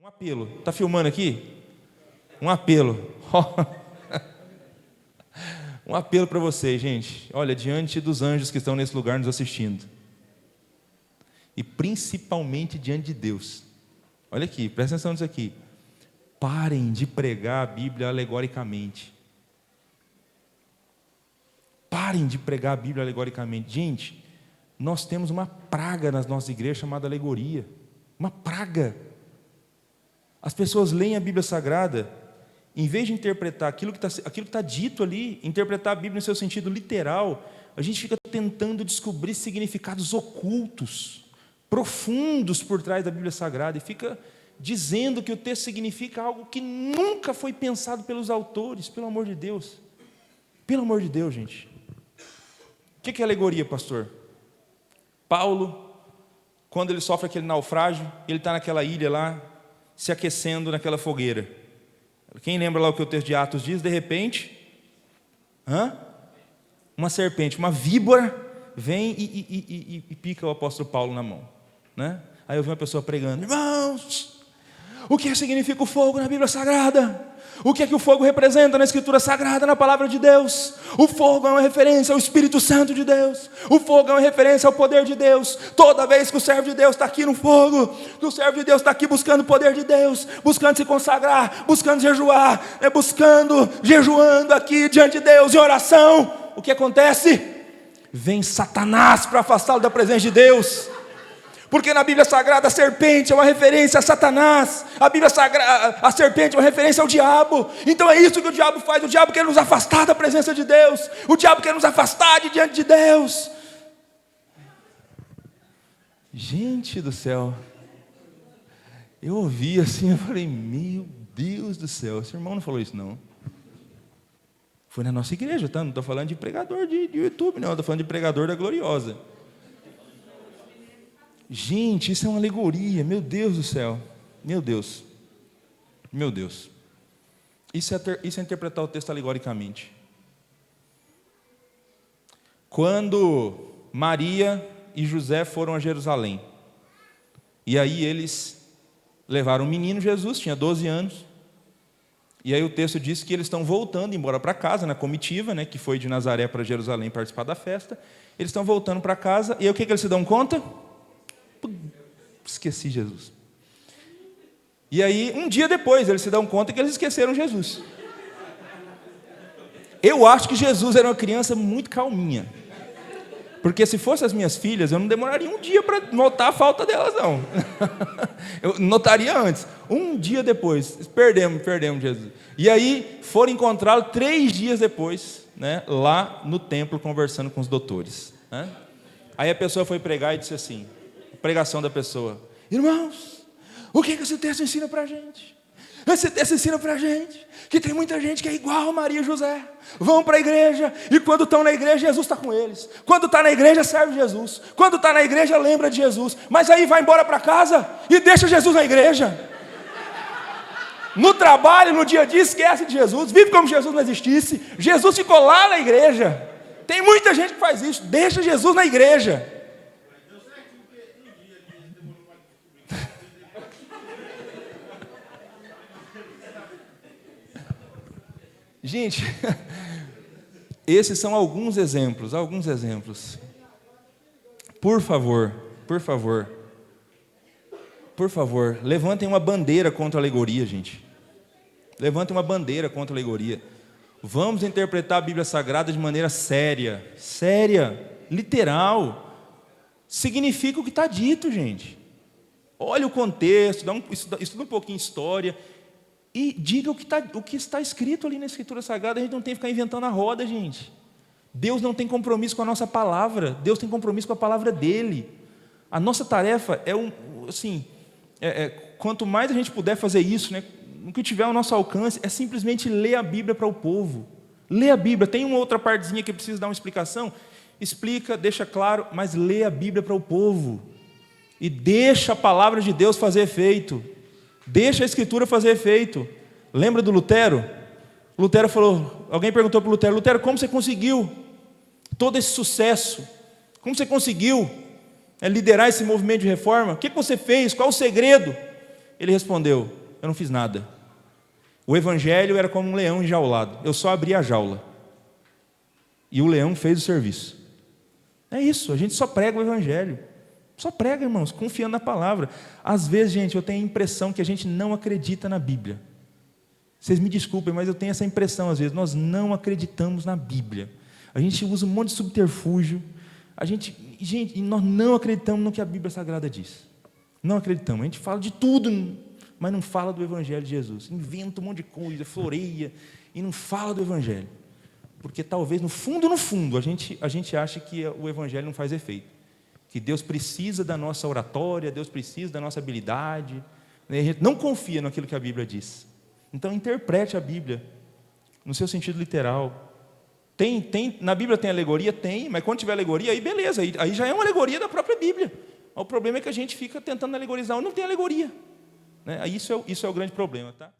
apelo. Está filmando aqui? Um apelo. Um apelo para vocês, gente. Olha, diante dos anjos que estão nesse lugar nos assistindo. E principalmente diante de Deus. Olha aqui, presta atenção nisso aqui. Parem de pregar a Bíblia alegoricamente. Parem de pregar a Bíblia alegoricamente. Gente, nós temos uma praga nas nossas igrejas chamada alegoria. Uma praga. As pessoas leem a Bíblia Sagrada, em vez de interpretar aquilo que está dito ali, interpretar a Bíblia no seu sentido literal, a gente fica tentando descobrir significados ocultos, profundos por trás da Bíblia Sagrada, e fica dizendo que o texto significa algo que nunca foi pensado pelos autores, pelo amor de Deus. Pelo amor de Deus, gente. O que é alegoria, pastor? Paulo, quando ele sofre aquele naufrágio, ele está naquela ilha lá, se aquecendo naquela fogueira. Quem lembra lá o que o texto de Atos diz? De repente, uma serpente, uma víbora, vem e pica o apóstolo Paulo na mão, né? Aí eu vi uma pessoa pregando: irmãos, o que significa o fogo na Bíblia Sagrada? O que é que o fogo representa na Escritura Sagrada, na Palavra de Deus? O fogo é uma referência ao Espírito Santo de Deus. O fogo é uma referência ao poder de Deus. Toda vez que o servo de Deus está aqui no fogo, que o servo de Deus está aqui buscando o poder de Deus, buscando se consagrar, buscando jejuar, jejuando aqui diante de Deus em oração, o que acontece? Vem Satanás para afastá-lo da presença de Deus. Porque na Bíblia Sagrada a serpente é uma referência a Satanás. A serpente é uma referência ao diabo. Então é isso que o diabo faz. O diabo quer nos afastar da presença de Deus. O diabo quer nos afastar de diante de Deus. Gente do céu. Eu ouvi assim, eu falei: meu Deus do céu, esse irmão não falou isso não. Foi na nossa igreja, tá? Não estou falando de pregador de YouTube, não. Estou falando de pregador da Gloriosa. Gente, isso é uma alegoria, meu Deus do céu, meu Deus, isso é interpretar o texto alegoricamente. Quando Maria e José foram a Jerusalém, e aí eles levaram o menino Jesus, tinha 12 anos, e aí o texto diz que eles estão voltando embora para casa, na comitiva, né, que foi de Nazaré para Jerusalém participar da festa. Eles estão voltando para casa, e aí o que eles se dão conta? Esqueci Jesus. E aí, um dia depois, eles se dão conta que eles esqueceram Jesus. Eu acho que Jesus era uma criança muito calminha. Porque se fossem as minhas filhas, eu não demoraria um dia para notar a falta delas, não. Eu notaria antes. Um dia depois, perdemos Jesus. E aí, foram encontrá-lo 3 dias depois, né, lá no templo, conversando com os doutores, né? Aí a pessoa foi pregar e disse assim, pregação da pessoa: irmãos, o que esse texto ensina para a gente? Esse texto ensina para a gente que tem muita gente que é igual a Maria e José, vão para a igreja, e quando estão na igreja, Jesus está com eles. Quando está na igreja, serve Jesus. Quando está na igreja, lembra de Jesus. Mas aí vai embora para casa e deixa Jesus na igreja. No trabalho, no dia a dia, esquece de Jesus, vive como se Jesus não existisse. Jesus ficou lá na igreja. Tem muita gente que faz isso, deixa Jesus na igreja. Gente, esses são alguns exemplos. Por favor, levantem uma bandeira contra a alegoria, gente. Levantem uma bandeira contra a alegoria. Vamos interpretar a Bíblia Sagrada de maneira séria, literal. Significa o que está dito, gente. Olha o contexto, estuda um pouquinho história. E diga o que está escrito ali na Escritura Sagrada. A gente não tem que ficar inventando a roda, gente. Deus não tem compromisso com a nossa palavra. Deus tem compromisso com a palavra dEle. A nossa tarefa quanto mais a gente puder fazer isso, né, o que tiver ao nosso alcance, é simplesmente ler a Bíblia para o povo. Lê a Bíblia. Tem uma outra partezinha que precisa dar uma explicação. Explica, deixa claro, mas lê a Bíblia para o povo. E deixa a palavra de Deus fazer efeito. Deixa a Escritura fazer efeito. Lembra do Lutero? Lutero falou, alguém perguntou para o Lutero: Lutero, como você conseguiu todo esse sucesso? Como você conseguiu liderar esse movimento de reforma? O que você fez? Qual o segredo? Ele respondeu: eu não fiz nada. O evangelho era como um leão enjaulado. Eu só abri a jaula. E o leão fez o serviço. É isso, a gente só prega o evangelho. Só prega, irmãos, confiando na palavra. Às vezes, gente, eu tenho a impressão que a gente não acredita na Bíblia. Vocês me desculpem, mas eu tenho essa impressão às vezes. Nós não acreditamos na Bíblia. A gente usa um monte de subterfúgio. Gente, nós não acreditamos no que a Bíblia Sagrada diz. Não acreditamos. A gente fala de tudo, mas não fala do Evangelho de Jesus. Inventa um monte de coisa, floreia, e não fala do Evangelho. Porque talvez, no fundo, a gente acha que o Evangelho não faz efeito. Que Deus precisa da nossa oratória, Deus precisa da nossa habilidade. A gente não confia naquilo que a Bíblia diz. Então, interprete a Bíblia no seu sentido literal. Na Bíblia tem alegoria? Tem, mas quando tiver alegoria, aí beleza, aí já é uma alegoria da própria Bíblia. O problema é que a gente fica tentando alegorizar onde não tem alegoria. Isso é o grande problema. Tá?